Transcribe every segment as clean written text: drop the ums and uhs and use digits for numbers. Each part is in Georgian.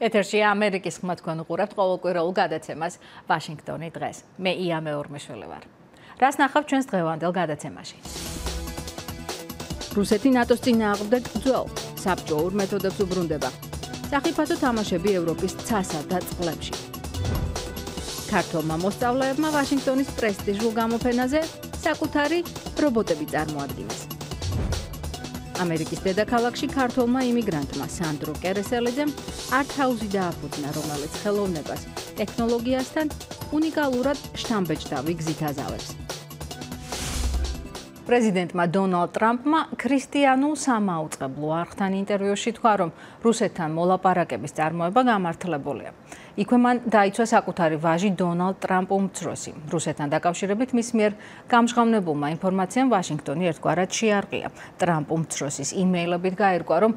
ეთერში ამერიკის ხმა თქვენ უყურებთ ყოველკვირეულ გადაცემას ვაშინგტონი დღეს. მე ია მეორმეშვილი ვარ. რას ნახავთ ჩვენს დღევანდელ გადაცემაში? რუსეთი ნატოს წინააღმდეგ ძველ საბჭოურ მეთოდებს უბრუნდება. სახიფათო თამაშები ევროპის ცასა და წყლებში. ქართველმა მოსწავლეებმა ვაშინგტონის პრესტიჟულ გამოფენაზე საკუთარი რობოტები წარმოადგინეს. ამერიკის დედაქალაქში ქართველმა იმიგრანტმა სანდრო კერესელიძემ არტექსჰაუსი დააფუძნა, რომელიც ხელოვნებას, ტექნოლოგიასთან უნიკალურად შთამბეჭდავი გზით აზავებს. პრეზიდენტმა დონალდ ტრამპმა ქრისტიანულ სამაუწყებლო არხთან ინტერვიუში თქვა, რომ რუსეთთან მოლაპარაკების წარმოება გამართლებულია. იქვე მან დაიცვა საკუთარი ვაჟი დონალდ ტრამპ უმცროსი. რუსეთთან დაკავშირებით მის მიერ გამჟღავნებულმა ინფორმაციამ ვაშინგტონი ერთგვარად შეარყია. ტრამპ უმცროსის იმეილებით გაირკვა, რომ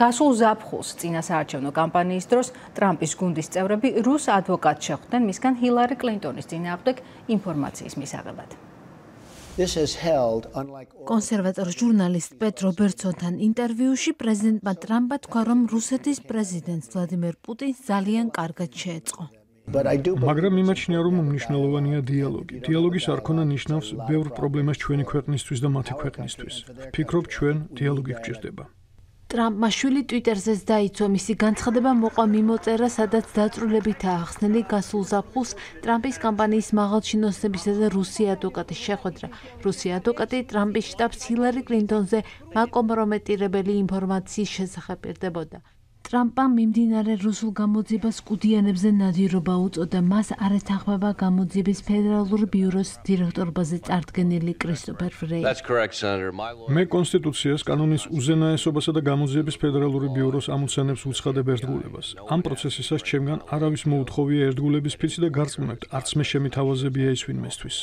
გასულ ზაფხულს წინასაარჩევნო კამპანიის დროს ტრამპის გუნდის წევრები რუს ადვოკატს შეხვდნენ მისგან ჰილარი კლინტონის წინააღმდეგ ინფორმაციის მისაღებად. კონსერვატორ ჟურნალისტ პეტ რობერტსონთან ინტერვიუში პრეზიდენტმა ტრამპმა თქვა, რომ რუსეთის პრეზიდენტს ვლადიმერ პუტინს ძალიან კარგად შეეწყო. მაგრამ მიმაჩნია, რომ მნიშვნელოვანია დიალოგი. დიალოგის არქონა ნიშნავს ბევრ პრობლემას ჩვენი ქვეყნისთვის და მათი ქვეყნისთვის. ვფიქრობ, ჩვენ დიალოგი გვჭირდება. ტრამპმა შვილი ტვიტერზეც დაიცვა, მისი განცხადება მოყვა მიმოწერა, სადაც დაწვრილებითაა ახსნილი გასულ ზაფხულს ტრამპის კამპანიის მაღალჩინოსნებისა და რუსი ადვოკატის შეხვედრა. რუსი ადვოკატი ტრამპის შტაბს ჰილარი კლინტონზე მაკომპრომეტირებელი ინფორმაციის შესახებ პირდებოდა. ტრამპმა მიმდინარე რუსულ გამოძიებას კუდიანებზე ნადირობა უწოდა. მას არ ეთანხმება გამოძიების ფედერალური ბიუროს დირექტორობაზე წარდგენილი კრისტოფერ ფრეი. მე კონსტიტუციას, კანონის უზენაესობასა და გამოძიების ფედერალური ბიუროს ამოცანებს უცხადებ ერთგულებას. ამ პროცესისას ჩემგან არავის მოუთხოვია ერთგულების ფიცი და გარწმუნებთ, არც მე შემითავაზებია ის ვინმესთვის.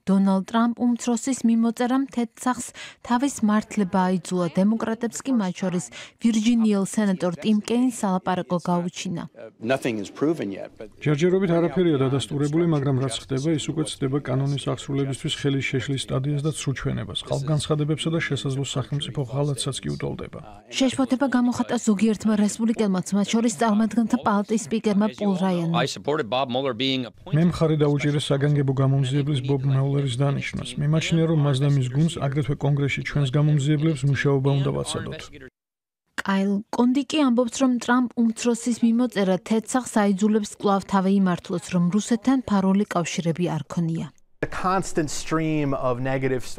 დონალდ ტრამპ უმცროსის მიმოწერამ თეთრ თავის მართლება აიძულა, დემოკრატებს კი მათ შორის ვირჯინიელ სენატორ ტიმ კეინს სალაპარაკო გაუჩინა. ჯერჯერობით არაფერია დადასტურებული, მაგრამ რაც ხდება, ის უკვე ცდება კანონის აღსრულებისთვის ხელის შეშლის სტადიას და ცრუჩვენებას, ხალხგანცხადებებსა და შესაძლო სახელმწიფო ღალატსაც კი უტოლდება. შეშფოთება გამოხატა ზოგიერთმა რესპუბლიკელმაც, მათ შორის წარმომადგენელთა პალატის სპიკერმა პოლ რაიანმა. მე მხარი დაუჭირეს საგანგებო გამომძიებლის ბობ მეულერის დანიშვნას. მიმაჩნია, რომ მას და მის გუნდს აგრეთვე კონგრესში ჩვენს გამომძიებლებს მუშაობა უნდა ვაცადოთ. კაილ კონდიკი ამბობს, რომ ტრამპ უმცროსის მიმოწერა თეთრ აიძულებს კვლავ თავი იმართლოს, რომ რუსეთთან ფარული კავშირები არ ქონია.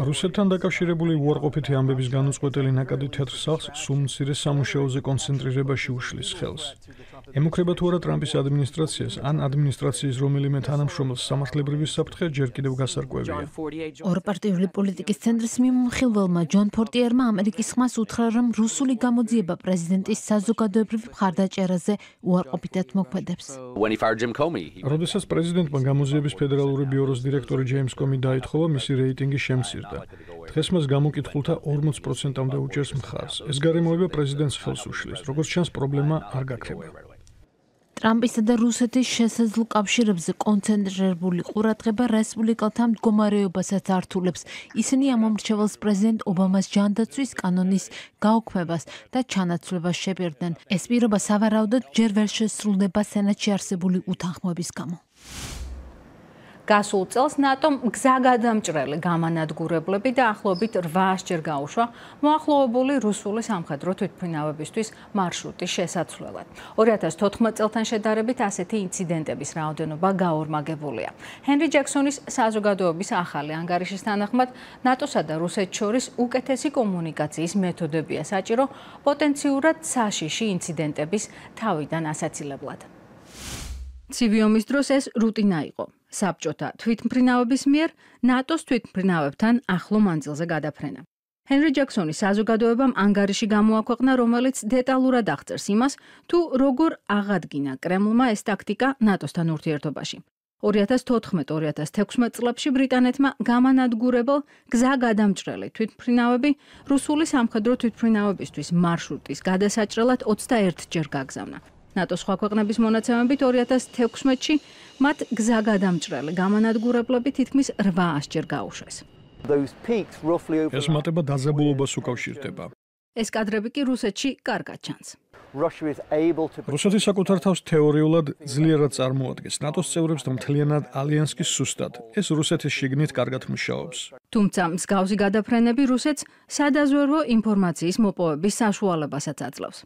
რუსეთთან დაკავშირებული უარყოფითი ამბების განუწყვეტელი ნაკადი თეთრ სახლს სულ მცირე სამუშაოზე კონცენტრირებაში უშლის ხელს. ემუქრება თუ არა ტრამპის ადმინისტრაციას ან ადმინისტრაციის რომელიმე თანამშრომელს სამართლებრივი საფრთხე ჯერ კიდევ გასარკვევია. ორპარტიული პოლიტიკის ცენტრის მიმოხილველმა ჯონ ფორტიერმა ამერიკის ხმას უთხრა, რომ რუსული გამოძიება პრეზიდენტის საზოგადოებრივ მხარდაჭერაზე უარყოფითად მოქმედებს. როდესაც პრეზიდენტმა გამოძიების ფედერალური ბიუროს დირექტორი ჯეიმს კომი დაითხოვა, მისი რეიტინგი შემცირდა. დღეს მას გამოკითხულთა 40%-მდე უჭერს მხარს. ეს გარემოება პრეზიდენტს ხელს უშლის. როგორც ჩანს, პრობლემა არ გაქრება. ტრამპისა და რუსეთის შესაძლო კავშირებზე კონცენტრირებული ყურადღება რესპუბლიკელთა მდგომარეობასაც ართულებს. ისინი ამომრჩეველს პრეზიდენტ ობამას ჯანდაცვის კანონის გაუქმებას და ჩანაცვლებას შეპირდნენ. ეს პირობა სავარაუდოდ ჯერ ვერ შესრულდება სენატში არსებული უთანხმოების გამო. გასულ წელს ნატომ გზაგადამჭრელი გამანადგურებლები და ახლობით 800-ჯერ გაუშვა მოახლოებული რუსული სამხედრო თვითმფრინავებისთვის მარშრუტის შესაცვლელად. 2014 წელთან შედარებით ასეთი ინციდენტების რაოდენობა გაორმაგებულია. ჰენრი ჯექსონის საზოგადოების ახალი ანგარიშის თანახმად, ნატოსა და რუსეთს შორის უკეთესი კომუნიკაციის მეთოდებია საჭირო პოტენციურად საშიში ინციდენტების თავიდან ასაცილებლად. ცივი ომის დროს ეს რუტინა იყო. საბჭოთა თვითმფრინავების მიერ ნატოს თვითმფრინავებთან ახლო მანძილზე გადაფრენა. ჰენრი ჯექსონის საზოგადოებამ ანგარიში გამოაქვეყნა, რომელიც დეტალურად აღწერს იმას, თუ როგორ აღადგინა კრემლმა ეს ტაქტიკა ნატოსთან ურთიერთობაში. 2014-2016 წლებში ბრიტანეთმა გამანადგურებელ გზაგადამჭრელი თვითმფრინავები რუსული სამხედრო თვითმფრინავებისთვის მარშრუტის გადასაჭრელად 21-ჯერ გაგზავნა. ნატოს სხვა ქვეყნების მონაცემებით 2016-ში მათ გზაგადამჭრელი გამანადგურებლები თითქმის 800-ჯერ გაუშვეს. ეს მატება დაძაბულობას უკავშირდება. ეს კადრები კი რუსეთში კარგად ჩანს. რუსეთი საკუთარ თავს თეორიულად ძლიერად წარმოადგენს ნატოს წევრებს და მთლიანად ალიანსის სუსტად. ეს რუსეთის შიგნით კარგად მუშაობს. თუმცა მსგავსი გადაფრენები რუსეთს სადაზვერვო ინფორმაციის მოპოვების საშუალებასაც აძლევს.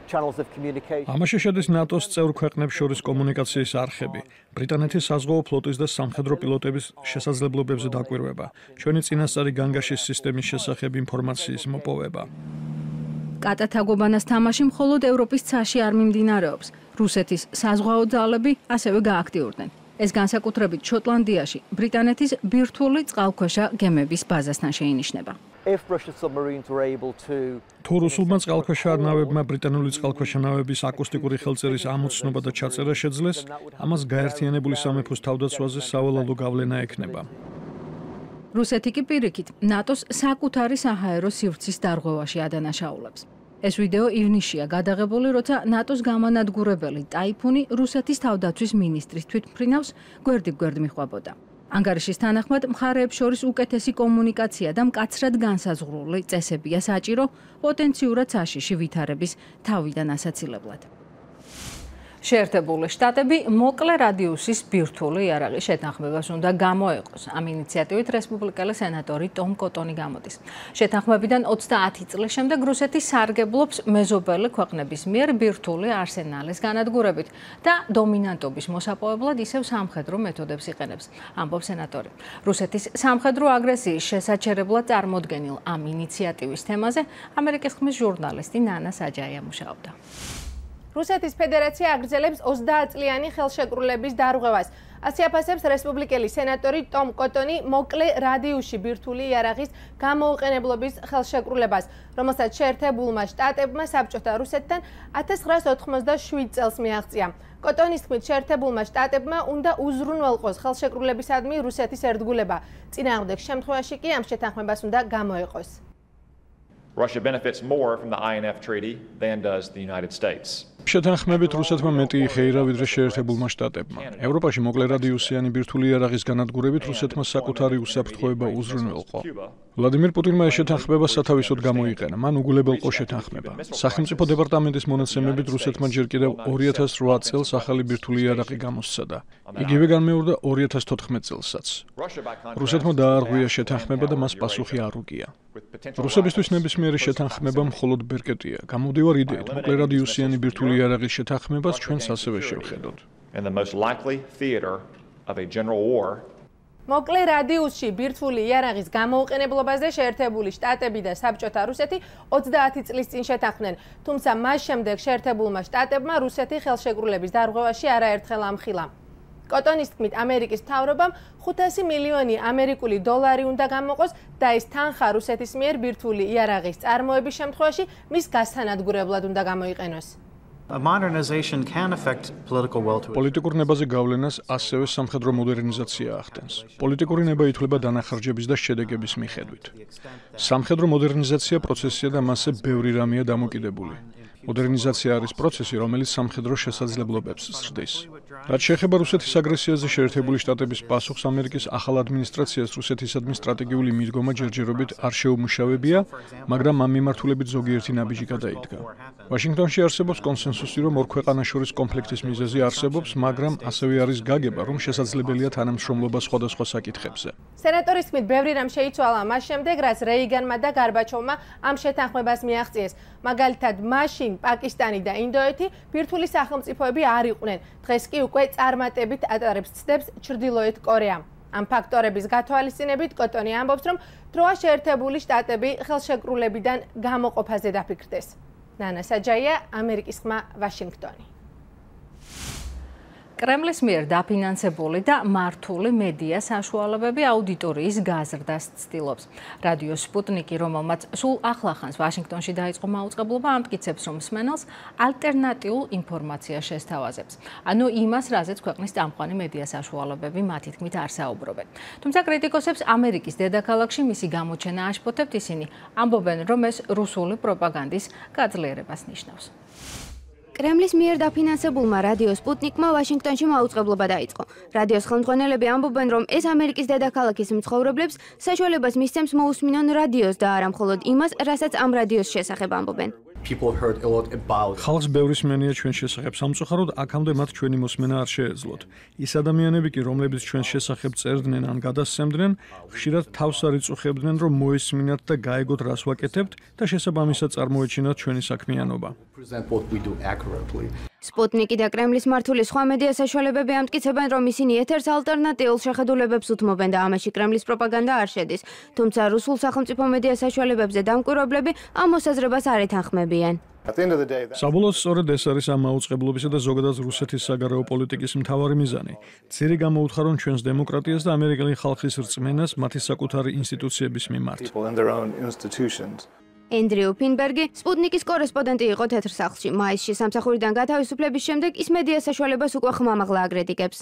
ამაში შედის ნატოს წევრ ქვეყნებს შორის კომუნიკაციის არხები, ბრიტანეთის საზღვაო ფლოტის და სამხედრო პილოტების შესაძლებლობებზე დაკვირვება, ჩვენი წინასწარი განგაშის სისტემის შესახებ ინფორმაციის მოპოვება. კატათაგობანას თამაში მხოლოდ ევროპის ცაში არ მიმდინარეობს. რუსეთის საზღვაო ძალები ასევე გააქტიურდნენ. ეს განსაკუთრებით შოტლანდიაში ბრიტანეთის ბირთვული წყალქვეშა გემების ბაზასთან შეინიშნება. თუ რუსულმა წყალქვეშა ნავებმა ბრიტანული წყალქვეშა ნავების აკუსტიკური ხელწერის ამოცნობა და ჩაწერა შეძლეს, ამას გაერთიანებული სამეფოს თავდაცვაზე სავალალო გავლენა ექნება. რუსეთი კი პირიქით ნატოს საკუთარი საჰაერო სივრცის დარღვევაში ადანაშაულებს. ეს ვიდეო ივნისშია გადაღებული, როცა ნატოს გამანადგურებელი ტაიფუნი რუსეთის თავდაცვის მინისტრის თვითმფრინავს გვერდიგვერდ მიხვდებოდა. ანგარიშის თანახმად მხარეებს შორის უკეთესი კომუნიკაცია და მკაცრად განსაზღვრული წესებია საჭირო პოტენციურად საშიში ვითარების თავიდან ასაცილებლად. შეერთებული შტატები მოკლე რადიუსის ბირთვული იარაღის შეთანხმებას უნდა გამოეყოს. ამ ინიციატივით რესპუბლიკელი სენატორი ტომ კოტონი გამოდის. შეთანხმებიდან 30 წლის შემდეგ რუსეთი სარგებლობს მეზობელი ქვეყნების მიერ ბირთვული არსენალის განადგურებით და დომინანტობის მოსაპოვებლად ისევ სამხედრო მეთოდებს იყენებს, ამბობს სენატორი. რუსეთის სამხედრო აგრესიის შესაჩერებლად წარმოდგენილ ამ ინიციატივის თემაზე ამერიკის ხმის ჟურნალისტი ნანა საჯაია მუშაობდა. რუსეთის ფედერაცია აგრძელებს 30 წლიანი ხელშეკრულების დარღვევას. ასე აფასებს რესპუბლიკელი სენატორი ტომ კოტონი მოკლე რადიუსში ბირთვული იარაღის გამოუყენებლობის ხელშეკრულებას, რომელსაც შეერთებულმა შტატებმა საბჭოთა რუსეთთან 1987 წელს მიაღწია. კოტონის თქმით, შეერთებულმა შტატებმა უნდა უზრუნველყოს ხელშეკრულებისადმი რუსეთის ერთგულება. წინააღმდეგ შემთხვევაში კი ამ შეთანხმებას უნდა გამოეყოს. Russia benefits more from the INF treaty than does the United States. შეთანხმებით რუსეთმა მეტი იხეირა ვიდრე შეერთებულმა შტატებმა. ევროპაში მოკლე რადიუსიანი ბირთვული იარაღის განადგურებით რუსეთმა საკუთარი უსაფრთხოება უზრუნველყო. ვლადიმირ პუტინმა ეს შეთანხმება სათავისოდ გამოიყენა. მან უგულებელყო შეთანხმება. სახელმწიფო დეპარტამენტის მონაცემებით რუსეთმა ჯერ კიდევ 2008 წელს ახალი ბირთვული იარაღი გამოსცადა. იგივე განმეორდა 2014 წელსაც. რუსეთმა დაარღვია შეთანხმება და მას პასუხი არ უგია. რუსებისთვის ნებისმიერი შეთანხმება მხოლოდ ბერკეტია. გამოვდივარ იდეით, მოკლე რადიუსიანი ბირთვული იარაღის შეთანხმებას ჩვენს ასევე შევხედოთ. მოკლე რადიუსში ბირთვული იარაღის გამოუყენებლობაზე შეერთებული შტატები და საბჭოთა რუსეთი 30 წლის წინ შეთანხმდნენ, თუმცა მას შემდეგ შეერთებულმა შტატებმა რუსეთი ხელშეკრულების დარღვევაში არაერთხელ ამხილა. კოტონის თქმით, ამერიკის მთავრობამ 500 მილიონი ამერიკული დოლარი უნდა გამოყოს და ეს თანხა რუსეთის მიერ ბირთვული იარაღის წარმოების შემთხვევაში მის გასანადგურებლად უნდა გამოიყენოს. პოლიტიკურ ნებაზე გავლენას ასევე სამხედრო მოდერნიზაცია ახდენს. პოლიტიკური ნება ითვლება დანახარჯების და შედეგების მიხედვით. სამხედრო მოდერნიზაცია პროცესია და მასზე ბევრი რამეა დამოკიდებული. მოდერნიზაცია არის პროცესი, რომელიც სამხედრო შესაძლებლობებს ზრდის. რაც შეეხება რუსეთის აგრესიაზე შეერთებული შტატების პასუხს, ამერიკის ახალ ადმინისტრაციას რუსეთისადმი სტრატეგიული მიდგომა ჯერჯერობით არ შეუმუშავებია, მაგრამ ამ მიმართულებით ზოგიერთი ნაბიჯი გადაიდგა. ვაშინგტონში არსებობს კონსენსუსი, რომ ორ ქვეყანას შორის კონფლიქტის მიზეზი არსებობს, მაგრამ ასევე არის გაგება, რომ შესაძლებელია თანამშრომლობა სხვადასხვა საკითხებზე. სენატორის თქმით, ბევრი რამ შეიცვალა მას შემდეგ, რაც რეიგანმა და გარბაჩოვმა ამ შეთანხმებას მიაღწიეს. მაგალითად, მაშინ პაკისტანი და ინდოეთი ბირთვული სახელმწიფოები არ იყვნენ. დღეს კი უკვე წარმატებით ატარებს ცდებს ჩრდილოეთ კორეა. ამ ფაქტორების გათვალისწინებით კოტონი ამბობს, რომ დროა შეერთებული შტატები ხელშეკრულებიდან გამოყოფაზე დაფიქრდეს. ნანა საჯაია, ამერიკის ხმა, ვაშინგტონი. კრემლის მიერ დაფინანსებული და მართული მედია საშუალებები აუდიტორიის გაზრდას ცდილობს. რადიო სპუტნიკი, რომელმაც სულ ახლახანს ვაშინგტონში დაიწყო მაუწყებლობა, ამტკიცებს, რომ მსმენელს ალტერნატიულ ინფორმაციას შესთავაზებს. ანუ იმას, რაზეც ქვეყნის წამყვანი მედია საშუალებები მათი თქმით არ საუბრობენ. თუმცა კრიტიკოსებს ამერიკის დედაქალაქში მისი გამოჩენა აშფოთებთ, ისინი ამბობენ, რომ ეს რუსული პროპაგანდის გაძლიერებას ნიშნავს. კრემლის მიერ დაფინანსებულმა რადიო სპუტნიკმა ვაშინგტონში მაუწყებლობა დაიწყო. რადიოს ხელმძღვანელები ამბობენ, რომ ეს ამერიკის დედაქალაქის მცხოვრებლებს საშუალებას მისცემს მოусმინონ რადიოს და არა მხოლოდ იმას, რასაც ამ რადიოს შესახებ ამბობენ. ხალხს ბევრი სმენია ჩვენ შესახებ, სამწუხაროდ აქამდე მათ ჩვენი მოსმენა არ შეეძლოთ. ის ადამიანები კი, რომლებიც ჩვენს შესახებ წერდნენ ან გადასცემდნენ, ხშირად თავს არ იწუხებდნენ, რომ მოისმინათ და გაეგოთ რას ვაკეთებთ და შესაბამისად წარმოეჩინათ ჩვენი საქმიანობა. სპუტნიკი და კრემლის მართული სხვა მედია საშუალებები ამტკიცებენ, რომ ისინი ეთერს ალტერნატიულ შეხედულებებს უთმობენ და ამაში კრემლის პროპაგანდა არ შედის. თუმცა რუსულ სახელმწიფო მედია საშუალებებზე დამკვირვებლები ამ მოსაზრებას არ ეთანხმებიან. საბოლოოდ სწორედ ეს არის ამ მაუწყებლობისა და ზოგადად რუსეთის საგარეო პოლიტიკის მთავარი მიზანი. ძირი გამოუთხარონ ჩვენს დემოკრატიას და ამერიკელი ხალხის რწმენას მათი საკუთარი ინსტიტუციების მიმართ. ენდრიუ ფინბერგი სპუტნიკის კორესპონდენტი იყო თეთრსახლში. მაისში სამსახურიდან გათავისუფლების შემდეგ ის მედია საშუალებას უკვე ხმამაღლა აგრეთიკებს.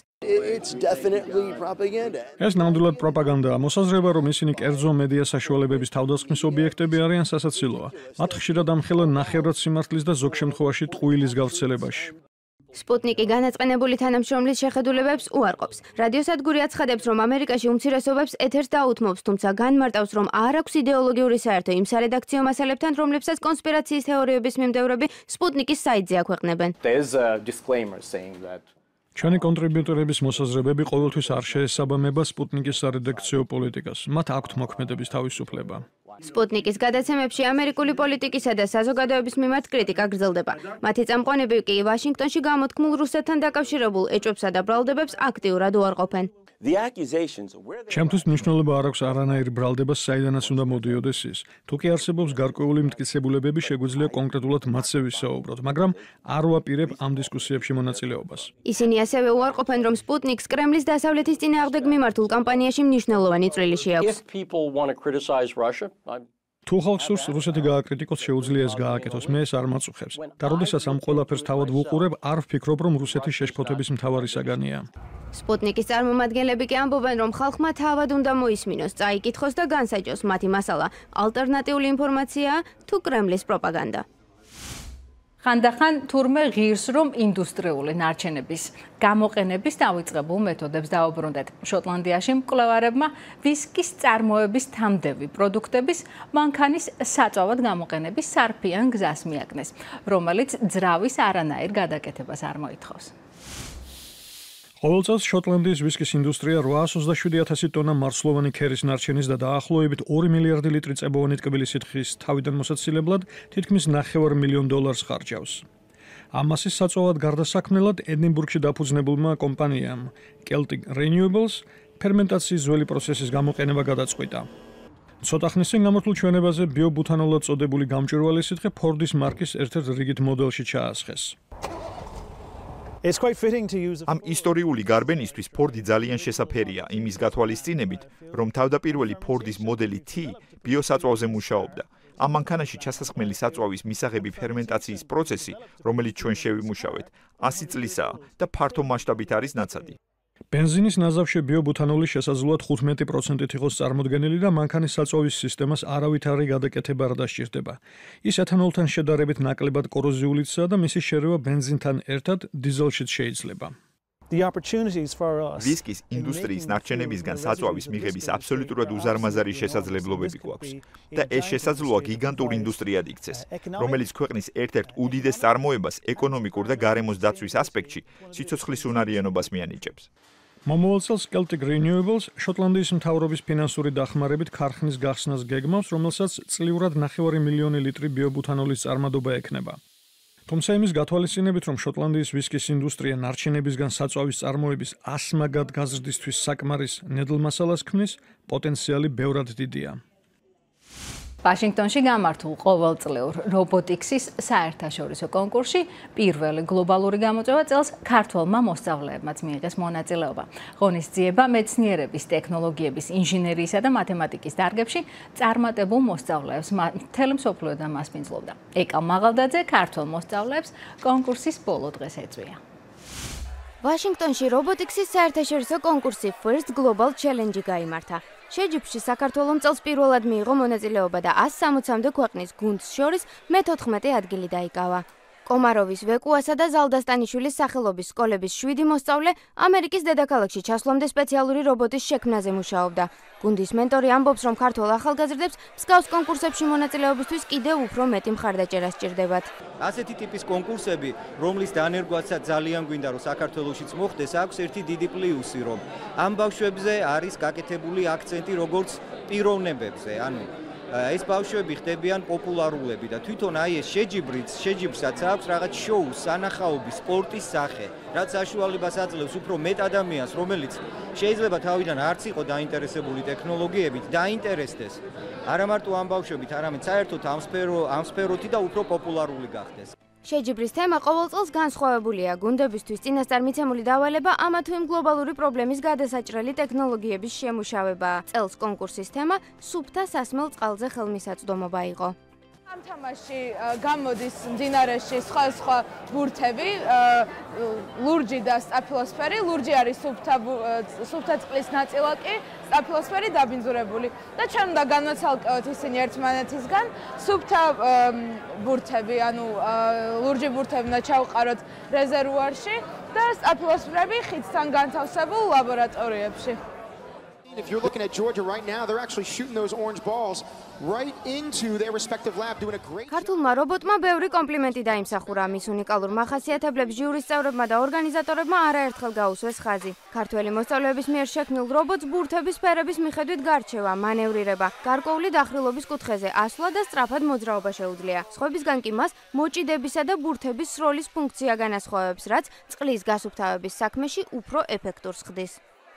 ეს ნამდვილად პროპაგანდაა. მოსაზრება, რომ ისინი კერძო მედია საშუალებების თავდასხმის ობიექტები არიან, სასაცილოა. მათ ხშირად ამხელა ნახევრად სიმართლის და ზოგ შემთხვევაში ტყუილის გავრცელებაში. სპუტნიკი განაწყენებული თანამშრომლის შეხედულებებს უარყოფს. რადიოსადგური აცხადებს, რომ ამერიკაში უმცირესობებს ეთერს დაუთმობს, თუმცა განმარტავს, რომ არ აქვს იდეოლოგიური საერთო იმ სარედაქციო მასალებთან, რომლებსაც კონსპირაციის თეორიების მიმდევრები სპუტნიკის საიტზე აქვეყნებენ. ჩვენი კონტრიბიუტორების მოსაზრებები ყოველთვის არ შეესაბამება სპუტნიკის სარედაქციო პოლიტიკას. მათ აქვთ მოქმედების თავისუფლება. სპუტნიკის გადაცემებში ამერიკული პოლიტიკისა და საზოგადოების მიმართ კრიტიკა გრძელდება. მათი წამყვანები კი ვაშინგტონში გამოთქმულ რუსეთთან დაკავშირებულ ეჭვებსა და ბრალდებებს აქტიურად უარყოფენ. ჩემთვის მნიშვნელობა არ აქვს არანაირი ბრალდება, საიდანაც უნდა მოდიოდეს ის. თუ კი არსებობს გარკვეული მტკიცებულებები, შეგვიძლია კონკრეტულად მათზე ვისაუბროთ, მაგრამ არ ვაპირებ ამ დისკუსიებში მონაწილეობას. ისინი ასევე უარყოფენ, რომ სპუტნიკს კრემლის დასავლეთის წინააღმდეგ მიმართულ კამპანიაში მნიშვნელოვანი წვლილი შეაქვს. თუ ხალხს სურს რუსეთი გააკრიტიკოს, შეუძლია ეს გააკეთოს, მე ეს არ მაწუხებს. და როდესაც ამ ყველაფერს თავად ვუყურებ, არ ვფიქრობ, რომ რუსეთის შეშფოთების მთავარი საგანია. სპუტნიკის წარმომადგენლები კი ამბობენ, რომ ხალხმა თავად უნდა მოისმინოს, წაიკითხოს და განსაჯოს მათი მასალა ალტერნატიული ინფორმაციაა თუ კრემლის პროპაგანდა. ხანდახან თურმე ღირს, რომ ინდუსტრიული ნარჩენების გამოყენების დავიწყებულ მეთოდებს დაუბრუნდეთ. შოტლანდიაში მკვლევარებმა ვისკის წარმოების თამდევი პროდუქტების მანქანის საწვავად გამოყენების სარფიან გზას მიაგნეს, რომელიც ძრავის არანაირ გადაკეთებას არ მოითხოვს. ყოველწელს შოტლანდიის ვისკის ინდუსტრია 827,000 ტონა მარცვლოვანი ქერის ნარჩენის და დაახლოებით 2 მილიარდი ლიტრი წებოვანი ტკბილი სითხის თავიდან მოსაცილებლად თითქმის $500,000 ხარჯავს. ამ მასის საწვავად გარდასაქმნელად ედინბურგში დაფუძნებულმა კომპანიამ Celtic Renewables ფერმენტაციის ძველი პროცესის გამოყენება გადაწყვიტა. ცოტა ხნის წინ გამართულ ჩვენებაზე ბიობუთანოლად წოდებული გამჭვირვალე სითხე ფორდის მარკის ერთ-ერთ რიგით მოდელში ჩაასხეს. ამ ისტორიული გარბენისთვის ფორდი ძალიან შესაფერია იმის გათვალისწინებით, რომ თავდაპირველი ფორდის მოდელი T ბიოსაწვავზე მუშაობდა. ამ მანქანაში ჩასასხმელი საწვავის მისაღები ფერმენტაციის პროცესი, რომელიც ჩვენ შევიმუშავეთ, 100 წლისაა და ფართო მასშტაბით არის ნაცადი. ბენზინის ნაზავში ბიობუთანოლის შესაძლოა 15%-ით იყოს წარმოდგენილი და მანქანის საწვავის სისტემას არავითარი გადაკეთება არ დასჭირდება. ის ეთანოლთან შედარებით ნაკლებად კოროზიულიცაა და მისი შერევა ბენზინთან ერთად დიზელშიც შეიძლება. ვისკის ინდუსტრიის ნარჩენებისგან საწვავის მიღების აბსოლუტურად უზარმაზარი შესაძლებლობები გვაქვს და ეს შესაძლოა გიგანტურ ინდუსტრიად იქცეს, რომელიც ქვეყნის ერთ-ერთ უდიდეს წარმოებას ეკონომიკურ და გარემოს დაცვის ასპექტში სიცოცხლის უნარიანობას მიანიჭებს. მომავალ წელს Celtic Renewables შოტლანდიის მთავრობის ფინანსური დახმარებით ქარხნის გახსნას გეგმავს, რომელსაც წლიურად 500,000 ლიტრი ბიობუთანოლის წარმადობა ექნება. თუმცა იმის გათვალისწინებით, რომ შოტლანდიის ვისკის ინდუსტრია ნარჩენებისგან საწვავის წარმოების 100 მაგად გაზრდისთვის საკმარის ნედლ მასალას ქმნის, პოტენციალი ბევრად დიდია. ვაშინგტონში გამართულ ყოველწლიურ რობოტიქსის საერთაშორისო კონკურსში პირველი გლობალური გამოწვევა წელს ქართველმა მოსწავლეებმაც მიიღეს მონაწილეობა. ღონისძიება მეცნიერების, ტექნოლოგიების, ინჟინერიისა და მათემატიკის დარგებში წარმატებულ მოსწავლეებს მთელი მსოფლიოდან მასპინძლობდა. ეკა მაღალდაძე ქართველ მოსწავლეებს კონკურსის ბოლო დღეს ეწვია. ვაშინგტონში რობოტიქსის საერთაშორისო კონკურსი First Global Challenge გაიმართა. შეჯიბრში საქართველოს წელს პირველად მიიღო მონაწილეობა და 160-მდე ქვეყნის გუნდს შორის მე-14 ადგილი დაიკავა. კომაროვის, ვეკუასა და ზალდასტანიშვილის სახელობის სკოლების 7 მოსწავლე ამერიკის დედაქალაქში ჩასვლამდე სპეციალური რობოტის შექმნაზე მუშაობდა. გუნდის მენტორი ამბობს, რომ ქართველ ახალგაზრდებს მსგავს კონკურსებში მონაწილეობისთვის კიდევ უფრო მეტი მხარდაჭერა სჭირდებათ. ასეთი ტიპის კონკურსები, რომლის დანერგვაცაც ძალიან გვინდა, რომ საქართველოშიც მოხდეს, აქვს ერთი დიდი პლუსი, რომ ამ ბავშვებზე არის გაკეთებული აქცენტი როგორც პიროვნებებზე, ანუ ეს ბავშვები ხდებიან პოპულარულები და თვითონ აი ეს შეჯიბრსაც აქვს რაღაც შოუს, სანახაობის, სპორტის სახე, რაც საშუალებას აძლევს უფრო მეტ ადამიანს, რომელიც შეიძლება თავიდან არც იყო დაინტერესებული ტექნოლოგიებით, დაინტერესდეს არა მარტო ამ ბავშვებით, არამედ საერთოდ ამ სფეროთი და უფრო პოპულარული გახდეს. შეჯიბრის თემა ყოველ წელს განსხვავებულია. გუნდებისთვის წინასწარ მიცემული დავალება ამა თუ იმ გლობალური პრობლემის გადასაჭრელი ტექნოლოგიების შემუშავებაა. წელს კონკურსის თემა სუფთა სასმელ წყალზე ხელმისაწვდომობა იყო. ამ თამაში გამოდის მდინარეში სხვა ბურთები, ლურჯი და სტაფილოსფერი. ლურჯი არის სუფთა წყლის ნაწილაკი, სტაფილოსფერი დაბინძურებული. და ჩვენ უნდა განვაცალკევოთ ისინი ერთმანეთისგან. სუფთა ბურთები, ანუ ლურჯი ბურთები უნდა ჩავყაროთ რეზერვუარში და სტაფილოსფერები ხიდთან განთავსებულ ლაბორატორიებში. If you're looking at Georgia right now, they're actually shooting those orange balls right into their respective lab, doing a great job. ქართულმა რობოტმა ბევრი კომპლიმენტი დაიმსახურა. მის უნიკალურ მახასიათებლებს ჟიურის წევრებმა და ორგანიზატორებმა არაერთხელ გაუსვეს ხაზი. ქართველი მოსწავლეების მიერ შექმნილ რობოტს ბურთების სფერების მიხედვით გარჩევა, მანევრირება, გარკვეული დახრილობის კუთხეზე ასვლა და სწრაფად მოძრაობა შეუძლია. სხვებისგან კი მას მოჭიდებისა და ბურთების სროლის ფუნქცია განასხვავებს, რაც წყლის გასუფთავების საქმეში უფრო ეფექტურს ხდის.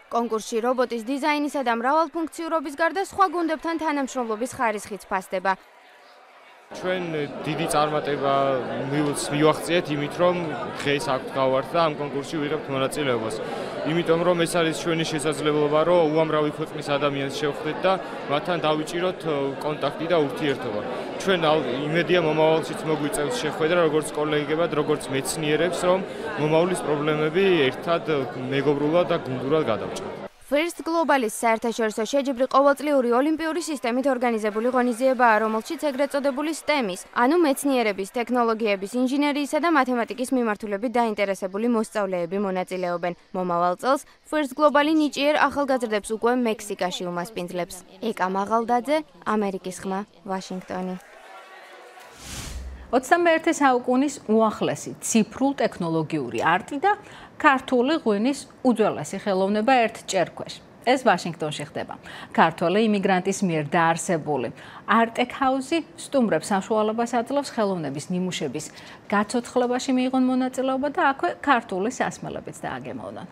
კონკურსში რობოტის დიზაინისა და მრავალფუნქციურობის გარდა სხვა გუნდებთან თანამშრომლობის ხარისხიც ფასდება. ჩვენ დიდი წარმატება მივახციეთ იმით, რომ დღეს აქვთ გავართ და ამ კონკურსში ვიღებთ მონაწილეობას. იმიტომ რომ ეს არის ჩვენი შესაძლებლობა, რომ უამრავი ქვეყნის ადამიანს შევხვდეთ და მათთან დავიჭიროთ კონტაქტი და ურთიერთობა. ჩვენ იმედია მომავალშიც მოგვიწევს შეხვედრა როგორც კოლეგებად, როგორც მეცნიერებს, რომ მომავლის პრობლემები ერთად მეგობრულად და გუნდურად გადავჭრათ. First Global-ის საერთაშორისო შეჯიბრი ყოველწლიური ოლიმპიური სისტემით ორგანიზებული ღონისძიებაა, რომელშიც ეგრეთ წოდებული STEM-ის, ანუ მეცნიერების, ტექნოლოგიების, ინჟინერიისა და მათემატიკის მიმართულებით დაინტერესებული მოსწავლეები მონაწილეობენ. მომავალ წელს First Global-ი ნიჭიერ ახალგაზრდებს უკვე მექსიკაში უმასპინძლებს. ეკა მაღალდაძე, ამერიკის ხმა, ვაშინგტონი. 21 საუკუნის უახლესი ციფრულ ტექნოლოგიური არტი და ქართული ღვინის უძველესი ხელოვნება ერთ ჭერქვეშ. ეს ვაშინგტონში ხდება. ქართველი იმიგრანტის მიერ დაარსებული არტექსჰაუსი სტუმრებს საშუალებას აძლევს ხელოვნების ნიმუშების გაცოცხლებაში მიიღონ მონაწილეობა და აქვე ქართული სასმელებიც დააგემოვნონ.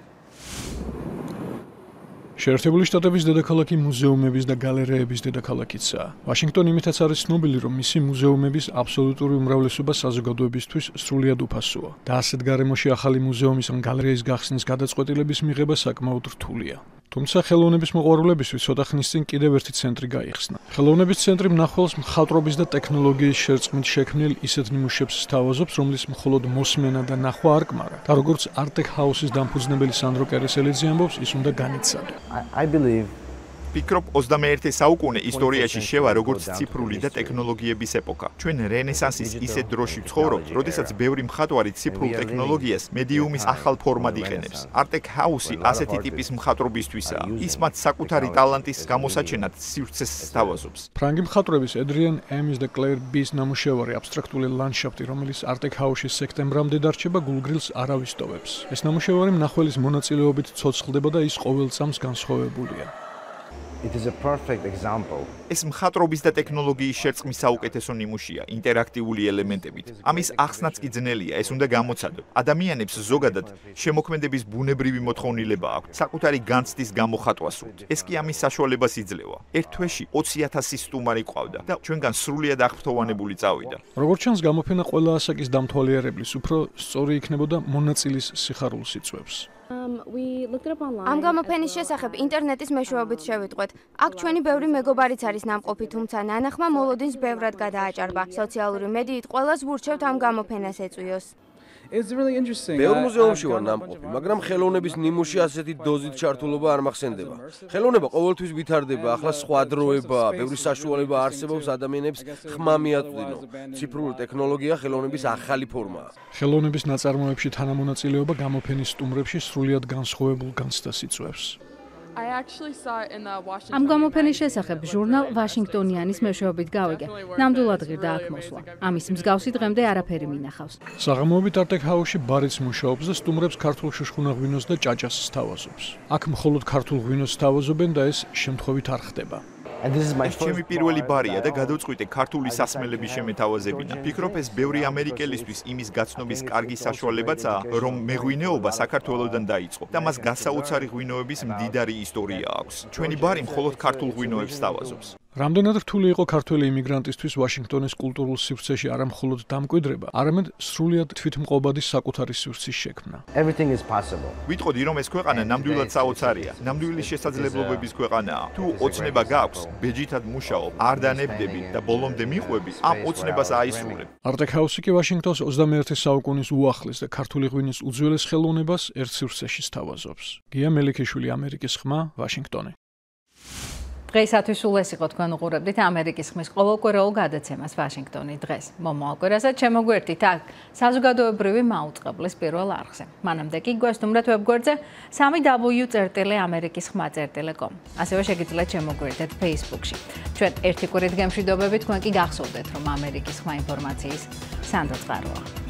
შეერთებული შტატების დედაქალაქი მუზეუმების და გალერეების დედაქალაქიცაა. ვაშინგტონი იმითაც არის ცნობილი, რომ მისი მუზეუმების აბსოლუტური უმრავლესობა საზოგადოებისთვის სრულიად უფასოა და ასეთ გარემოში ახალი მუზეუმის ან გალერეის გახსნის გადაწყვეტილების მიღება საკმაოდ რთულია. თუმცა ხელოვნების მოყვარულებისთვის ცოტა ხნის წინ კიდევ ერთი ცენტრი გაიხსნა. ხელოვნების ცენტრი მნახველს მხატვრობის და ტექნოლოგიის შერწყმით შექმნილ ისეთ ნიმუშებს სთავაზობს, რომლის მხოლოდ მოსმენა და ნახვა არ კმარა. და როგორც არტექსჰაუსის დამფუძნებელი სანდრო კერესელიძე ამბობს, ის უნდა განიცადო. I believe ვფიქრობ 21 საუკუნე ისტორიაში შევა როგორც ციფრული და ტექნოლოგიების ეპოქა. ჩვენ რენესანსის ისეთ დროში ვცხოვრობთ, როდესაც ბევრი მხატვარი ციფრულ ტექნოლოგიას მედიუმის ახალ ფორმად იყენებს. არტექსჰაუსი ასეთი ტიპის მხატვრობისთვისაა. ის მათ საკუთარი ტალანტის გამოსაჩენად სივრცეს სთავაზობს. ფრანგი მხატვრების Adrian Ames და Claire B-ის ნამუშევარი აბსტრაქტული ლანდშაფტი, რომელიც არტექსჰაუსში სექტემბრამდე დარჩება, გულგრილს არ ავისტოვებს. ეს ნამუშევარი მნახველის მონაწილეობით ცოცხლდება და ის ყოველ წამს განსხვავებულია. It is a perfect example. ეს მხატვრობის და ტექნოლოგიის შერწყმის საუკეთესო ნიმუშია, ინტერაქტიული ელემენტებით. ამის ახსნაც კი ძნელია, ეს უნდა გამოცადო. ადამიანებს ზოგადად შემოქმედების ბუნებრივი მოთხოვნილება აქვთ, საკუთარი განცდის გამოხატვა სურთ. ეს კი ამის საშუალებას იძლევა. ერთ თვეში 20,000 სტუმარი ყავდა და ჩვენგან სრულიად აღფრთოვანებული წავიდა. როგორც ჩანს, გამოფენა ყველა ასაკის დამთვალიერებლის უფრო სწორი იქნებოდა მონაწილის სიხარულს იწვევს. ამ გამოფენის შესახებ ინტერნეტის მეშვეობით შევიტყვეთ. აქ ჩვენი ბევრი მეგობარიც არის ნამყოფი, თუმცა ნანახმა მოლოდინს ბევრად გადააჭარბა. სოციალური მედიით ყველას ვურჩევთ ამ გამოფენას ეწვიოს. ბევრ მუზეუმში ვარ ნამყოფი, მაგრამ ხელოვნების ნიმუში ასეთი დოზით ჩართულობა არ მახსენდება. ხელოვნება ყოველთვის ვითარდება, ახლა სხვა დროება, ბევრი საშუალება არსებობს ადამიანებს ხმა მიაწვდინო. ციფრული ტექნოლოგია ხელოვნების ახალი ფორმაა. ხელოვნების ნაწარმოებში თანამონაწილეობა გამოფენის სტუმრებში სრულიად განსხვავებულ განცდას იწვევს. ამ გამოფენის შესახებ ჟურნალ ვაშინგტონიანის მეშვეობით გავიგე. ნამდვილად ღირდა აქ მოსვლა. ამის მსგავსი დღემდე არაფერი მინახავს. საღამოობით არტექსჰაუსში ბარიც მუშაობს და სტუმრებს ქართულ შუშხუნა ღვინოს და ჭაჭას სთავაზობს. აქ მხოლოდ ქართულ ღვინოს სთავაზობენ და ეს შემთხვევით არ ხდება. ეს ჩემი პირველი ბარია და გადავწყვიტე ქართული სასმელების შემეთავაზებინა. ფიქრობ ეს ბევრი ამერიკელისთვის იმის გაცნობის კარგი საშუალებაცაა, რომ მეღვინეობა საქართველოსდან დაიწყო და მას გასაოცარი ღვინოების მდიდარი ისტორია აქვს. ჩვენი ბარი მხოლოდ ქართულ ღვინოებს სთავაზობს. რამდენად რთული იყო ქართველი იმიგრანტისთვის ვაშინგტონის კულტურულ სივრცეში არა მხოლოდ დამკვიდრება, არამედ სრულიად თვითმყოფადი საკუთარი სივრცის შექმნა. ვიტყოდი, რომ ეს ქვეყანა ნამდვილად საოცარია, ნამდვილი შესაძლებლობების ქვეყანაა. თუ ოცნება გაქვს, ბეჯითად მუშაობ, არ დანებდები და ბოლომდე მიყვები, ამ ოცნებას აისრულებ. არტექსჰაუსი კი ვაშინგტონს 21 საუკუნის უახლის და ქართული ღვინის უძველეს ხელოვნებას ერთ სივრცეში სთავაზობს. გია მელიქიშვილი, ამერიკის ხმა, ვაშინგტონი. დღეისათვის სულ ეს იყო, თქვენ უყურებდით ამერიკის ხმის ყოველკვირეულ გადაცემას ვაშინგტონი დღეს. მომავალ კვირასაც შემოგვერთით აქ საზოგადოებრივი მაუწყებლის პირველ არხზე. მანამდე კი გვესტუმრეთ ვებგვერდზე www.amerikisxma.com. ასევე შეგიძლიათ შემოგვერთეთ Facebook-ში. ჩვენ ერთი კვირით გემშვიდობებით, თქვენ კი გახსოვდეთ, რომ ამერიკის ხმა ინფორმაციის სანდრო წყაროა.